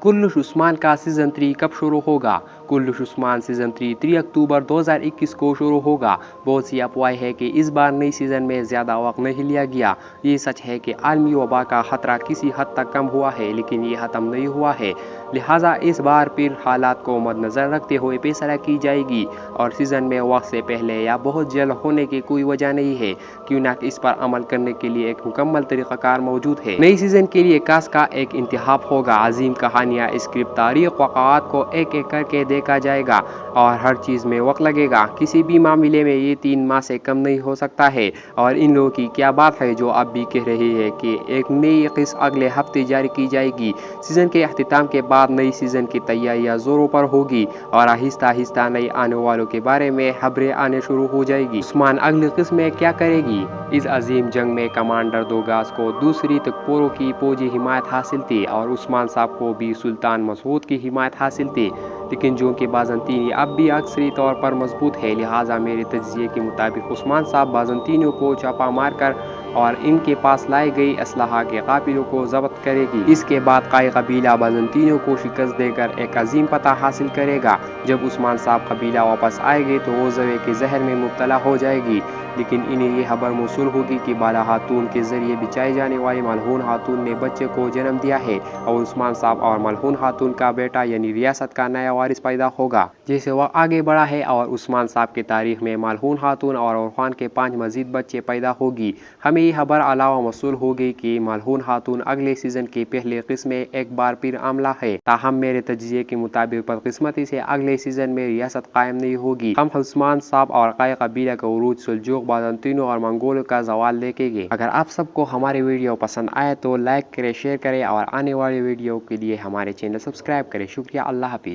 कुल्लुश उस्मान का सीज़न 3 कब शुरू होगा? कुल्लुश उस्मान सीज़न 3 अक्टूबर 2021 को शुरू होगा। बहुत सी अफवाहें हैं कि इस बार नई सीज़न में ज़्यादा वक्त नहीं लिया गया। ये सच है कि आलमी वबा का खतरा किसी हद तक कम हुआ है, लेकिन ये ख़त्म नहीं हुआ है। लिहाजा इस बार फिर हालात को मद्देनज़र रखते हुए फैसला की जाएगी और सीज़न में वक्त से पहले या बहुत जल्द होने की कोई वजह नहीं है, क्यों ना इस पर अमल करने के लिए एक मुकम्मल तरीक़ाकार मौजूद है। नई सीज़न के लिए कास्ट का एक इंतखाब होगा। अजीम कहानियाँ, स्क्रिप्ट, तारीख, वक़ात को एक एक करके देखा जाएगा और हर चीज़ में वक्त लगेगा। किसी भी मामले में ये 3 माह से कम नहीं हो सकता है। और इन लोगों की क्या बात है जो अब भी कह रही है कि एक नई किस्त अगले हफ्ते जारी की जाएगी। सीज़न के अख्तिताम के बाद नई सीज़न की तैयारियां ज़ोरों पर होगी और आहिस्ता आहिस्ता नए आने वालों के बारे में खबरें आने शुरू हो जाएगी। उस्मान अगली किस्त में क्या करेगी? इस अजीम जंग में कमांडर दोगास को दूसरी तकपोरों की फौजी हिमायत हासिल थी और उस्मान साहब को भी सुल्तान मसूद की हिमायत हासिल थी, लेकिन जो कि बाज़ंतीनी अब भी अक्सरी तौर पर मजबूत है। लिहाजा मेरे तज्ज़िये के मुताबिक उस्मान साहब बाज़ंतीनियों को छापा मारकर और इनके पास लाई गई असलहा के काफिलों को जब्त करेगी। इसके बाद काई कबीला बाज़ंतीनियों को शिकस्त देकर एक अजीम पता हासिल करेगा। जब उस्मान साहब कबीला वापस आएगी तो वो जवे के जहर में मुब्तला हो जाएगी, लेकिन इन्हें ये खबर मौसूल होगी कि बाला खातून के जरिए बिचाई जाने वाली मलहून खातून ने बच्चे को जन्म दिया है और उस्मान साहब और मलहून खातून का बेटा यानी रियासत का नया वारिस पैदा होगा। जैसे वह आगे बढ़ा है और उस्मान साहब की तारीख में मलहून खातून और खान के 5 मजीद बच्चे पैदा होगी। हमें ये खबर अलावा मौसूल हो गई कि मलहून खातून अगले सीजन के पहले किस्म में एक बार फिर आमला है। ताहम मेरे तज्जिये के मुताबिक बदकिस्मती से अगले सीजन में रियासत कायम नहीं होगी। हम उस्मान साहब और काई कबीला का उरूज, सुल्जूक, बाज़ंतीनों और मंगोलों का जवाल देखेंगे। अगर आप सबको हमारे वीडियो पसंद आए तो लाइक करें, शेयर करें और आने वाली वीडियो के लिए हमारे चैनल सब्सक्राइब करें। शुक्रिया, अल्लाह हाफिज़।